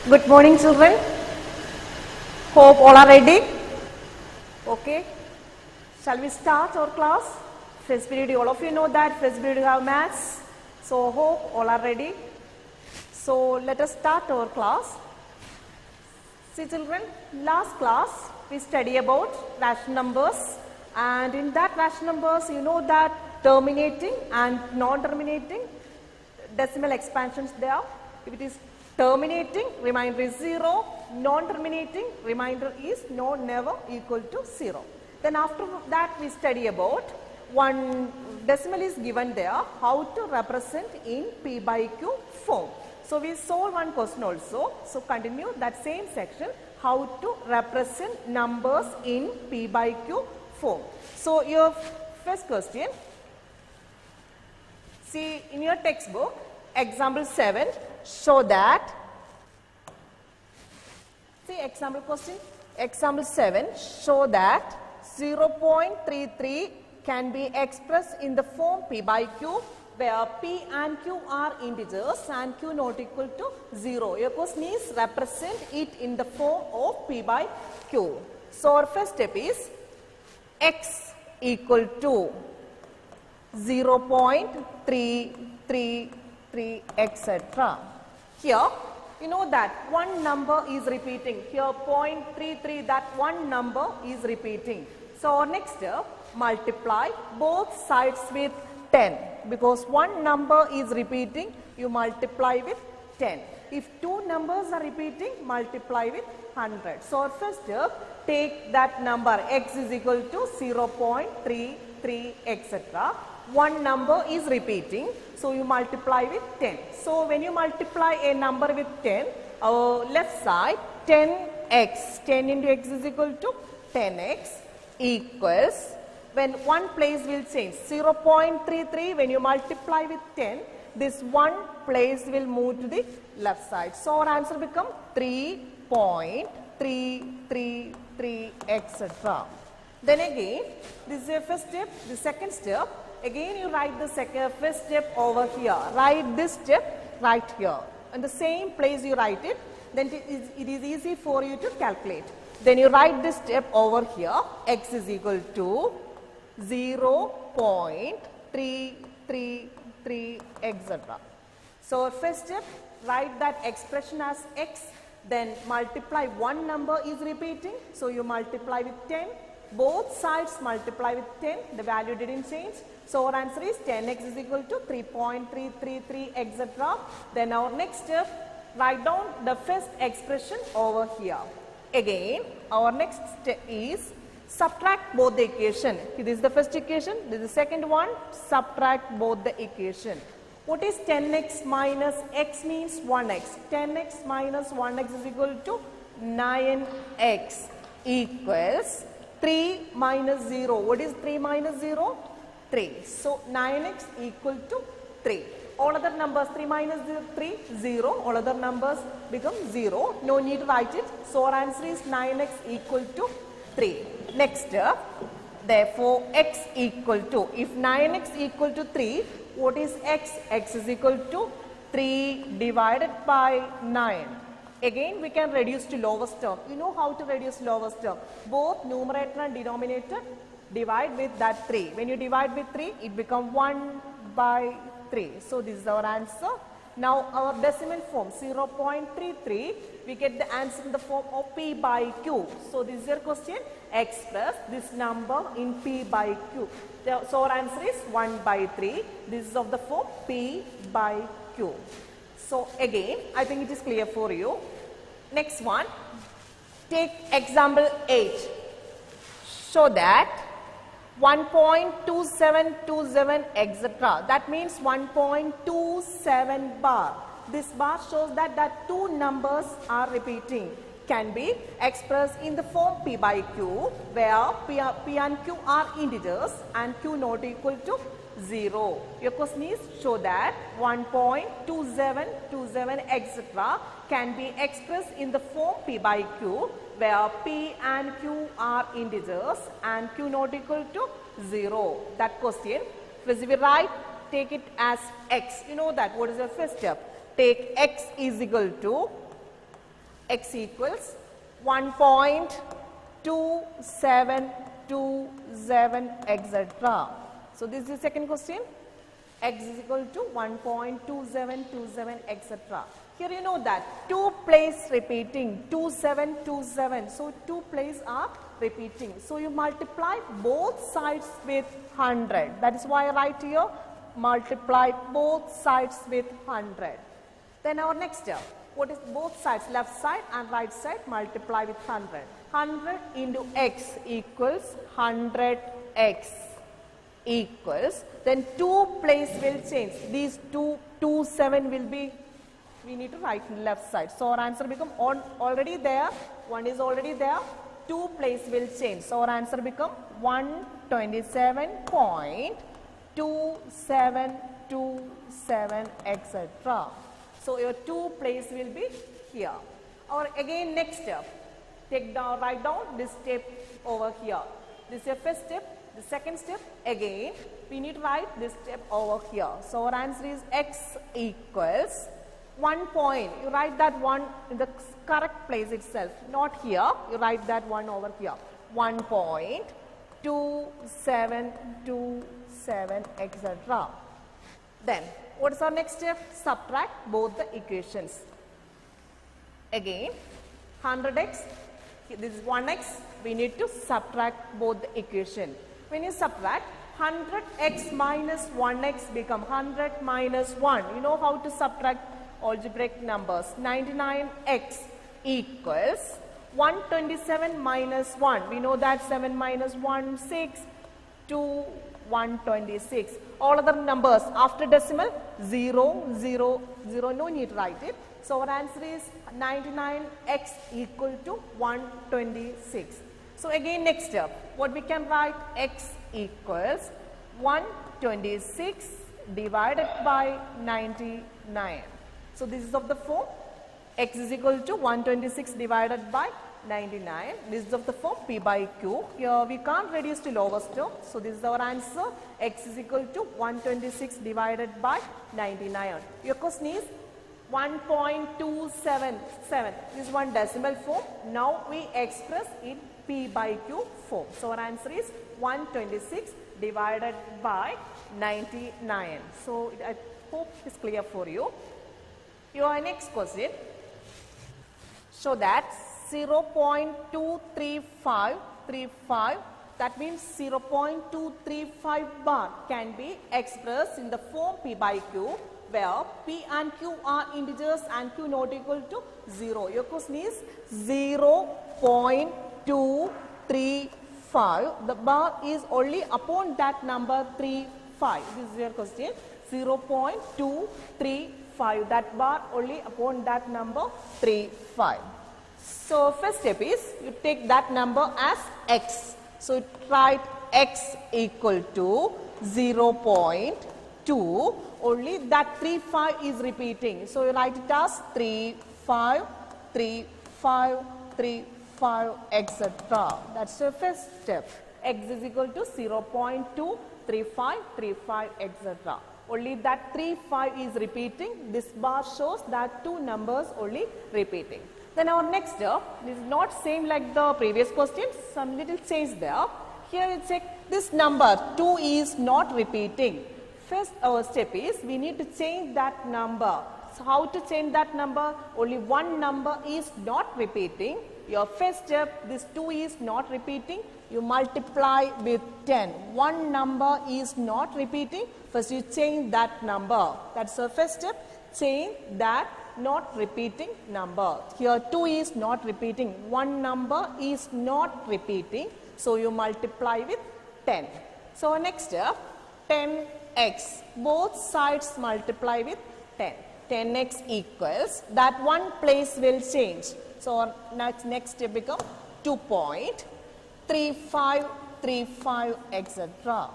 Good morning, children. Hope all are ready. Okay. Shall we start our class? First period, all of you know that first period you have maths. So hope all are ready. So let us start our class. See children, last class we study about rational numbers, and in that rational numbers you know that terminating and non-terminating decimal expansions there. If it is terminating, remainder is 0, non-terminating, remainder is no, never equal to 0. Then after that we study about one decimal is given there, how to represent in P by Q form. So we solve one question also. So continue that same section, how to represent numbers in P by Q form. So your first question, see in your textbook, example 7, show that, see example question, example 7, show that 0.33 can be expressed in the form P by Q, where P and Q are integers and Q not equal to 0. Your question is represent it in the form of P by Q. So our first step is x equal to 0.333 etc. Here you know that one number is repeating. Here 0.33, that one number is repeating. So our next step, multiply both sides with 10, because one number is repeating, you multiply with 10. If two numbers are repeating, multiply with 100. So our first step, take that number x is equal to 0.33 etc. One number is repeating, so you multiply with 10. So when you multiply a number with 10, our left side 10x, 10 into x is equal to 10x equals, when one place will change, 0.33, when you multiply with 10, this one place will move to the left side. So our answer becomes 3.333 etc. Then again, this is your first step. The second step, again you write the first step over here. Write this step right here. In the same place you write it, then it is easy for you to calculate. Then you write this step over here, x is equal to 0.333 etc. So first step, write that expression as x, then multiply, one number is repeating, so you multiply with 10, both sides multiply with 10, the value didn't change. So our answer is 10x is equal to 3.333 etc. Then our next step, write down the first expression over here. Again, our next step is subtract both the equation. This is the first equation, this is the second one, subtract both the equation. What is 10x minus x means 1x. 10x minus 1x is equal to 9x equals 3 minus 0. What is 3 minus 0? 3. So 9x equal to 3. All other numbers, 3 minus 3, 0. All other numbers become 0. No need to write it. So our answer is 9x equal to 3. Next, therefore x equal to, if 9x equal to 3, what is x? X is equal to 3 divided by 9. Again we can reduce to lowest term. You know how to reduce lowest term. Both numerator and denominator divide with that 3. When you divide with 3, it becomes 1 by 3. So this is our answer. Now our decimal form 0.33, we get the answer in the form of P by Q. So this is your question, express this number in P by Q. So our answer is 1 by 3. This is of the form P by Q. So again, I think it is clear for you. Next one, take example 8. Show that 1.2727 etc. That means 1.27 bar. This bar shows that two numbers are repeating. Can be expressed in the form P by Q, where P and Q are integers and Q not equal to 0. Your question is show that 1.2727 etc. can be expressed in the form P by Q, where P and Q are integers and Q not equal to 0. That question, first we write, take it as x. You know that. What is the first step? Take x is equal to x equals 1.2727 etc. So this is the second question. X is equal to 1.2727 etc. Here you know that 2 places repeating 2727. So 2 places are repeating. So you multiply both sides with 100. That is why I write here multiply both sides with 100. Then our next step. What is both sides, left side and right side, multiply with 100. 100 into x equals 100x equals, then 2 places will change. These 27 will be, we need to write in left side. So our answer become already there, 1 is already there, 2 places will change. So our answer become 127.2727 etc. So your 2 places will be here. Or again next step, write down this step over here. This is your first step. The second step, again we need to write this step over here. So our answer is x equals 1 point. You write that 1 in the correct place itself, not here. You write that 1 over here. 1.2727 etc. Then what is our next step? Subtract both the equations. Again 100x, this is 1x, we need to subtract both the equation. When you subtract, 100x minus 1x become 100 minus 1. You know how to subtract algebraic numbers. 99x equals 127 minus 1. We know that 7 minus 1, 6, 2, 126. All other numbers after decimal, 0, 0, 0. No need to write it. So our answer is 99x equal to 126. So again next step, what we can write, x equals 126 divided by 99. So this is of the form x is equal to 126 divided by 99. This is of the form p by q. Here we can't reduce to lowest term. So this is our answer, x is equal to 126 divided by 99. Your question is 1.277. This is one decimal form. Now we express in p by q form. So our answer is 126 divided by 99. So I hope it is clear for you. Your next question. So that 0.23535, that means 0.235 bar can be expressed in the form p by q, where p and q are integers and q not equal to 0. Your question is 0.235. The bar is only upon that number 35. This is your question. 0.235. That bar only upon that number 35. So first step is you take that number as x. So write x equal to 0.2. Only that 35 is repeating. So you write it as 35, 35, 35 etc. That's your first step. X is equal to 0.2, 35, 35 etc. Only that 35 is repeating. This bar shows that two numbers only repeating. Then our next step is not same like the previous question, some little change there. Here you check this number 2 is not repeating. First our step is we need to change that number. So how to change that number? Only one number is not repeating. Your first step, this 2 is not repeating. You multiply with 10. One number is not repeating. First you change that number. That's the first step. Change that not repeating number. Here 2 is not repeating. One number is not repeating. So you multiply with 10. So next step, 10x. Both sides multiply with 10. 10x equals, that one place will change. So next step become 2.3535 etc.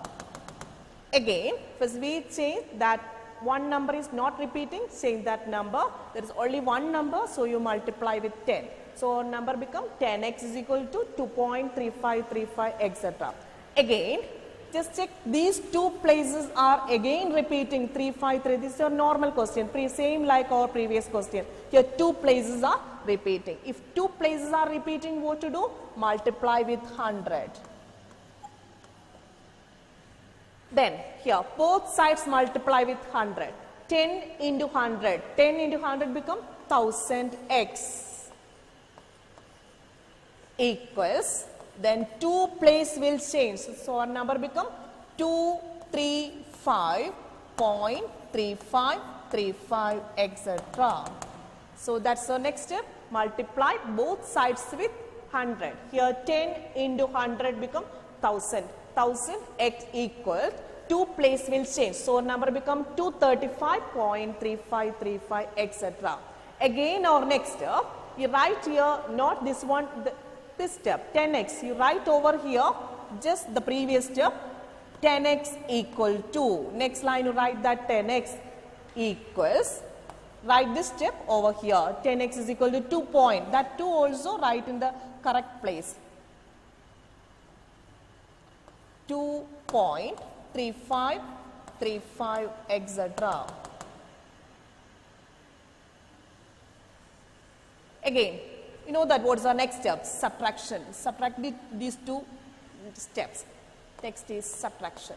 Again, first we change that one number is not repeating, change that number. There is only one number, so you multiply with 10. So number become 10x is equal to 2.3535 etc. Again, Just check these two places are again repeating 3, 5, 3. This is your normal question, same like our previous question. Here two places are repeating. If two places are repeating, what to do? Multiply with 100. Then here both sides multiply with 100. 10 into 100. 10 into 100 become 1000x equals, then two place will change. So our number become 235.3535 etc. So that's the next step. Multiply both sides with 100. Here 10 into 100 become 1000. 1000x equal, two place will change. So number become 235.3535 etc. Again our next step, you write here not this one, this step 10x, you write over here just the previous step 10x equal to, next line you write that 10x equals, write this step over here 10x is equal to 2 point, that 2 also write in the correct place, 2.3535 etc. Again, you know that what is our next step? Subtraction. Subtract these two steps. Next is subtraction.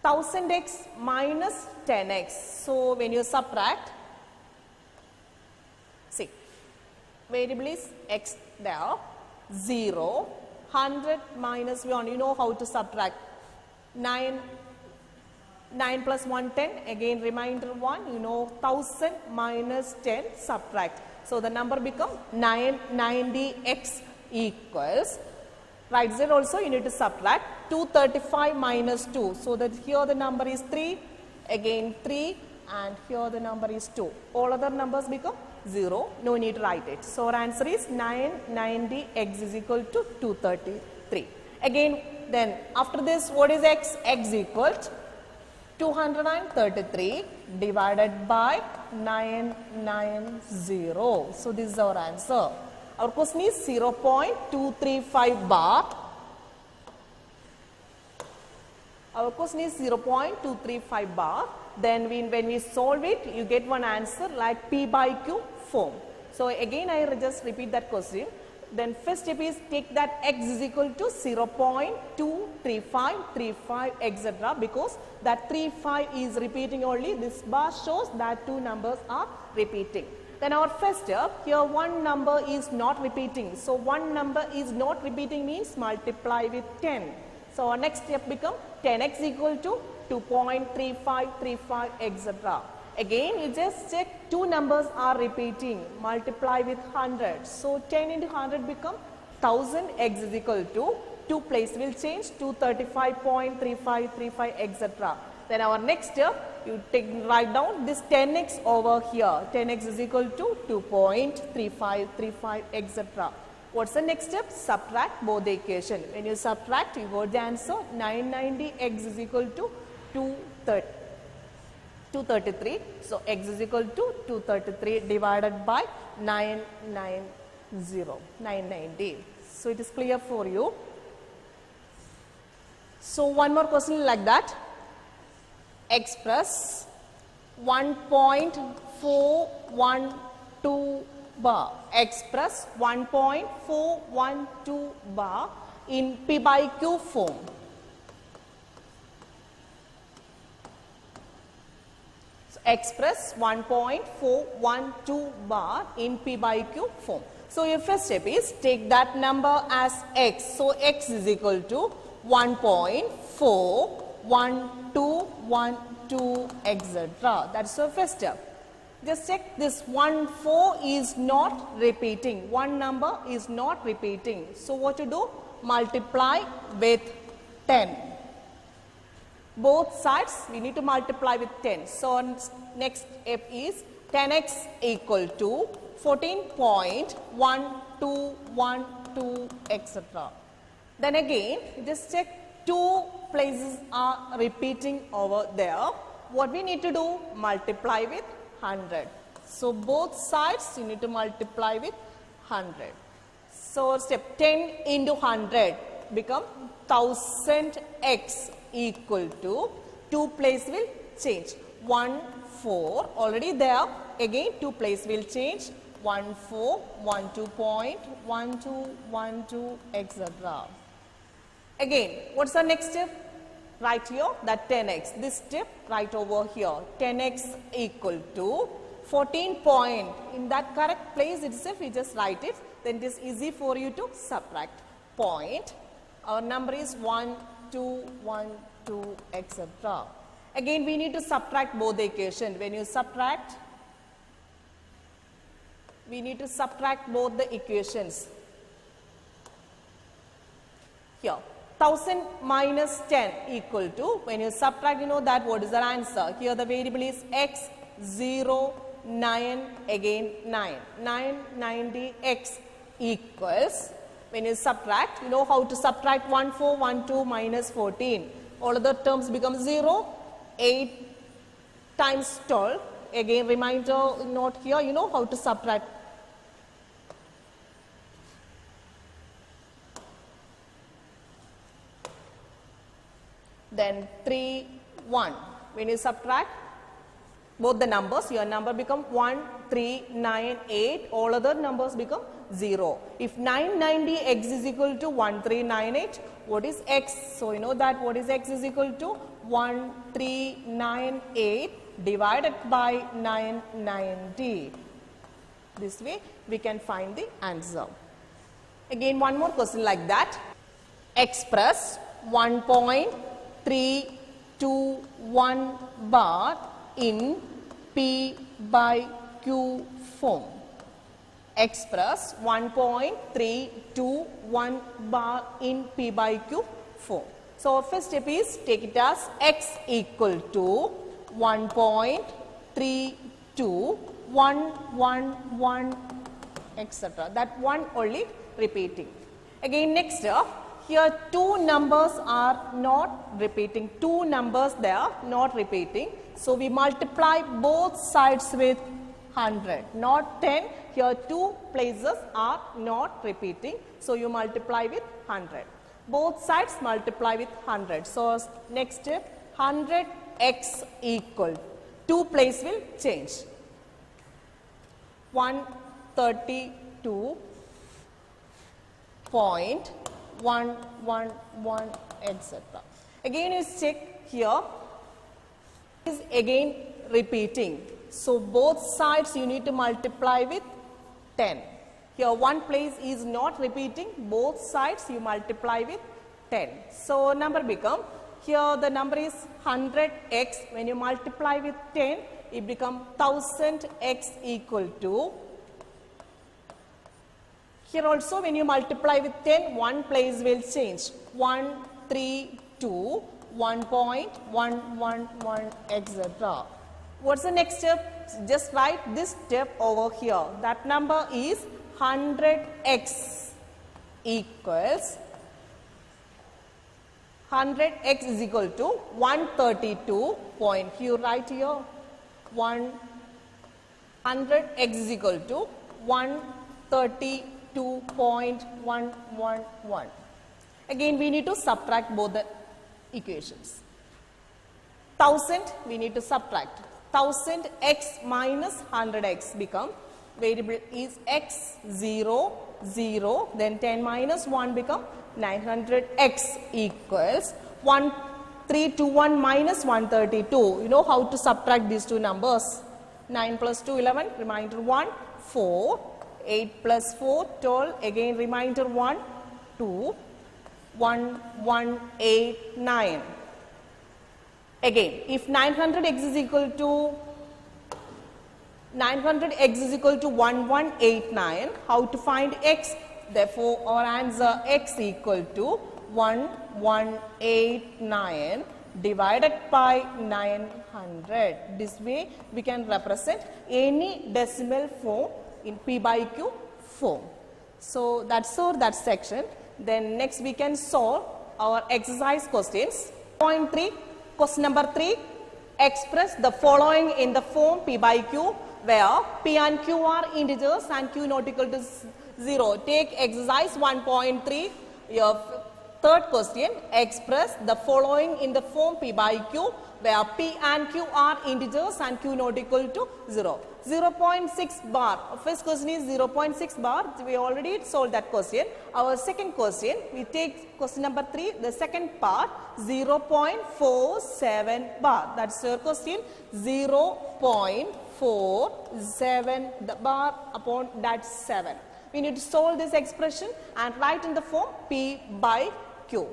1000x minus 10x. So when you subtract, see, variable is x there, 0, 100 minus 1, you know how to subtract. 9 plus 1, 10, again remainder 1, you know 1000 minus 10, subtract. So the number become 990x equals, right there also you need to subtract 235 minus 2. So that here the number is 3, again 3, and here the number is 2. All other numbers become 0, no need to write it. So our answer is 990x is equal to 233. Again then after this what is x? X equals 233 divided by 990. So this is our answer. Our question is 0.235 bar. Our question is 0.235 bar. Then when we solve it, you get one answer like P by Q form. So again I just repeat that question. Then first step is take that x is equal to 0.23535 etc. because that 35 is repeating only. This bar shows that two numbers are repeating. Then our first step, here one number is not repeating. So one number is not repeating means multiply with 10. So our next step become 10x equal to 2.3535 etc. Again you just check two numbers are repeating, multiply with 100. So 10 into 100 become 1000, x is equal to, two place will change, 235.3535 etc. Then our next step, you write down this 10x over here, 10x is equal to 2.3535 etc. What's the next step? Subtract both the equation. When you subtract, you got the answer 990x is equal to 233. So x is equal to 233 divided by 990. So it is clear for you. So one more question like that. Express 1.412 bar. Express 1.412 bar in P by Q form. So express 1.412 bar in P by Q form. So your first step is take that number as x. So x is equal to 1.41212 etc. That's the first step. Just check this 4 is not repeating. One number is not repeating. So what to do? Multiply with 10. Both sides we need to multiply with 10. So next step is 10x equal to 14.1212 etc. Then again just check two places are repeating over there. What we need to do? Multiply with 100. So both sides you need to multiply with 100. So step 10 into 100. become 1000x equal to 2 place will change 1 4 already there, again 2 place will change 1 4 1 2 point 1 2 1 2 etc. Again what's the next step? Write here that 10x, this step right over here, 10x equal to 14 point, in that correct place itself we just write it, then it is easy for you to subtract point. Our number is 1 2 1 2 etc. Again we need to subtract both the equation. When you subtract, we need to subtract both the equations. Here 1000 minus 10 equal to, when you subtract you know that what is the answer. Here the variable is x 0 9 again 9 990x equals, when you subtract you know how to subtract 1 4 1 2 minus 14, all other terms become 0, 8 times 12, again reminder note here, you know how to subtract. Then 3 1, when you subtract both the numbers, your number become 1 3 9 8, all other numbers become 0. If 990x is equal to 1398, what is x? So you know that what is x is equal to 1398 divided by 990. This way we can find the answer. Again one more question like that. Express 1.321 bar in P by Q form. Express 1.321 bar in P by Q form. So our first step is take it as x equal to 1.32111 etc. That one only repeating. Again next step, here two numbers are not repeating, two numbers they are not repeating. So we multiply both sides with 100, not 10. Here two places are not repeating, so you multiply with 100. Both sides multiply with 100. So next step, 100x equal, two place will change, 132.111 etc. Again you check here, is again repeating. So both sides you need to multiply with 10. Here one place is not repeating, both sides you multiply with 10. So number become, here the number is 100x, when you multiply with 10 it become 1000x equal to, here also when you multiply with 10 one place will change, 132 1.111 etc. What's the next step? Just write this step over here. That number is 100x equals, 100x is equal to 132 point, you write here 100x is equal to 132.111. Again we need to subtract both the equations. 1000 we need to subtract, 1000x minus 100x become, variable is x 0 0, then 10 minus 1 become 900x equals 1321 minus 132. You know how to subtract these two numbers. 9 plus 2 11, remainder 1 4, 8 plus 4 12, again remainder 1 2, 1189. Again if 900x is equal to 1189, how to find x? Therefore our answer x equal to 1189 divided by 900. This way we can represent any decimal form in P by Q form. So that's all that section. Then next we can solve our exercise questions. Point 3, question number 3, express the following in the form P by Q where P and Q are integers and Q not equal to 0. Take exercise 1.3, your Third question, express the following in the form P by Q, where P and Q are integers and Q not equal to 0. 0.6 bar. First question is 0.6 bar. We already solved that question. Our second question, we take question number 3, the second part, 0.47 bar. That's your question, 0.47 the bar upon that 7. We need to solve this expression and write in the form P by Q.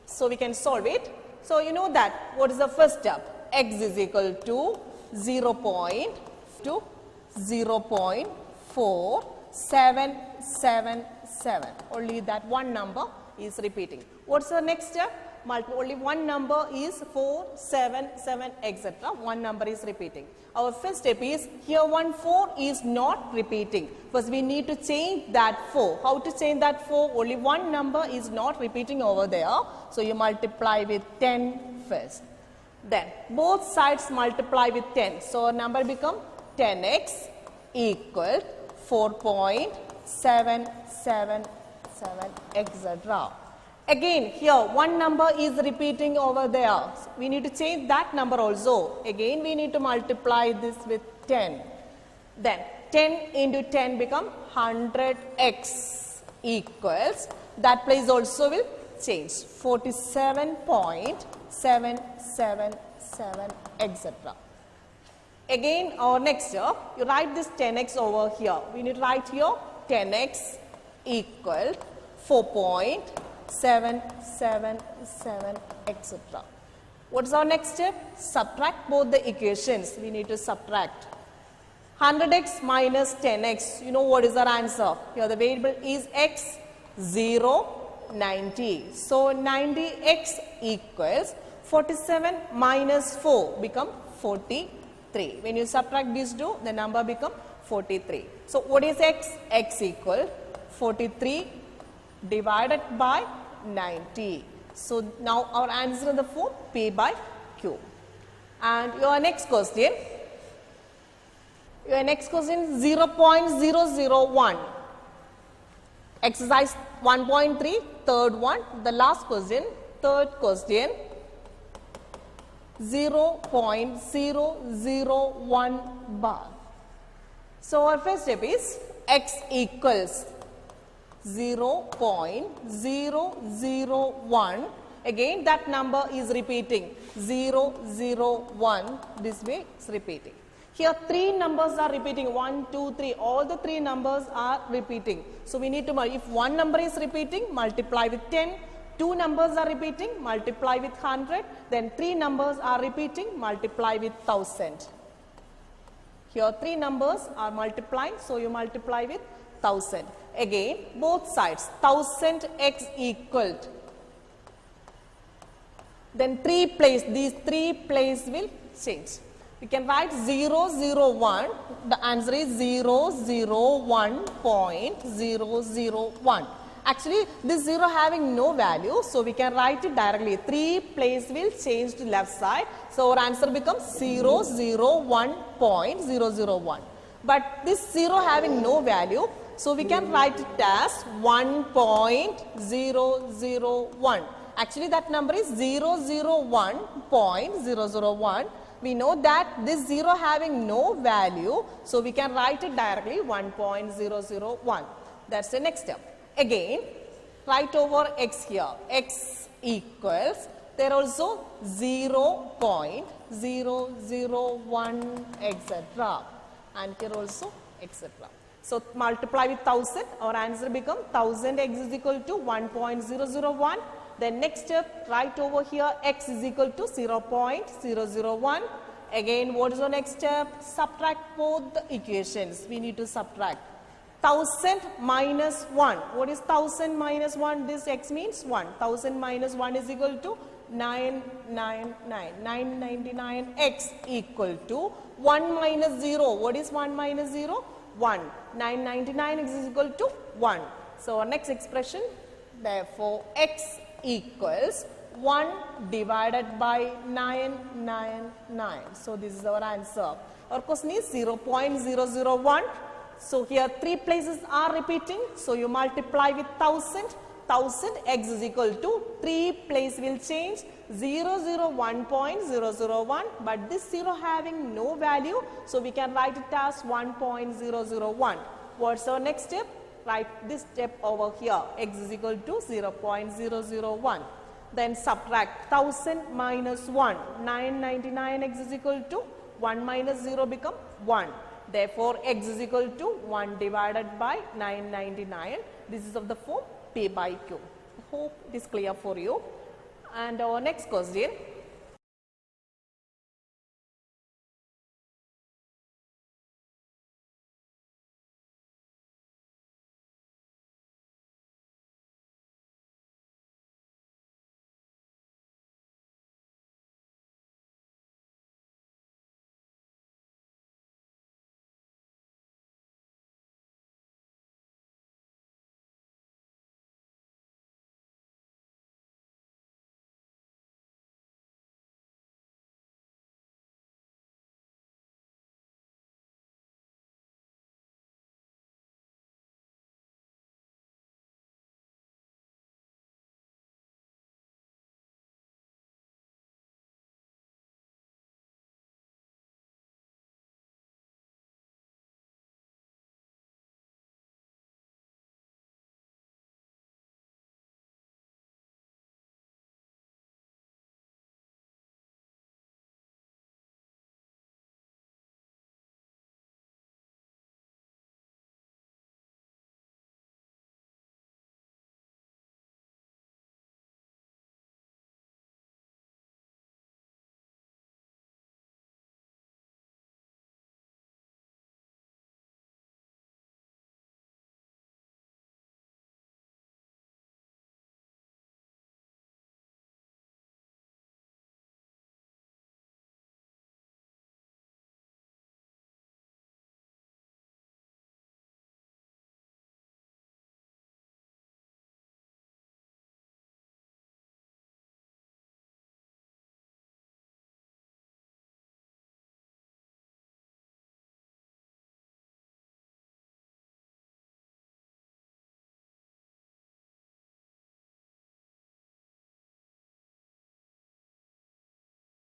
So we can solve it. So you know that what is the first step? X is equal to 0.4777. Only that one number is repeating. What's the next step? Only one number is 4, 7, 7, etc. One number is repeating. Our first step is here 1 4 is not repeating. First we need to change that 4. How to change that 4? Only one number is not repeating over there. So you multiply with 10 first. Then both sides multiply with 10. So our number become 10x equal 4.777, etc. Again, here one number is repeating over there. So we need to change that number also. Again, we need to multiply this with 10. Then 10 into 10 become 100x equals, that place also will change, 47.777, etc. Again, our next step, you write this 10x over here. We need to write here 10x equal 4.777, etc. What is our next step? Subtract both the equations. We need to subtract. 100x minus 10x. You know what is our answer? Here the variable is x, 0, 90. So 90x equals 47 minus 4 become 43. When you subtract these two, the number become 43. So what is x? X equal 43 divided by 90. So now our answer in the form P by Q. And your next question 0.001. Exercise 1.3, third one, the last question, third question, 0.001 bar. So our first step is x equals 0.001. Again that number is repeating, 001, this way it's repeating. Here three numbers are repeating, 1, 2, 3, all the three numbers are repeating. So we need to, if one number is repeating, multiply with 10, two numbers are repeating, multiply with 100, then three numbers are repeating, multiply with 1000. Here three numbers are multiplying, so you multiply with 1000. Again, both sides, 1000x equaled. Then these three places will change. We can write 001, the answer is 001.001. Actually, this 0 having no value, so we can write it directly. Three places will change to left side, so our answer becomes 001.001. But this 0 having no value, so we can write it as 1.001. Actually, that number is 001.001. We know that this 0 having no value, so we can write it directly 1.001. That's the next step. Again, write over x here. X equals, there also 0.001, etc. And here also, etc. So multiply with 1000, our answer become 1000x is equal to 1.001. Then next step, write over here x is equal to 0.001. Again, what is the next step? Subtract both the equations. We need to subtract. 1000 minus 1. What is 1000 minus 1? This x means 1. 1000 minus 1 is equal to 999. 999x equal to 1 minus 0. What is 1 minus 0? 1. 999x is equal to 1. So our next expression, therefore x equals 1 divided by 999. So this is our answer. Our question is 0.001. So here three places are repeating. So you multiply with 1000. 1000, x is equal to 3 place will change 001.001, but this 0 having no value, so we can write it as 1.001. What's our next step? Write this step over here, x is equal to 0.001. Then subtract 1000 minus 1, 999, x is equal to 1 minus 0 become 1. Therefore, x is equal to 1 divided by 999. This is of the form P by Q. I hope it is clear for you. And our next question,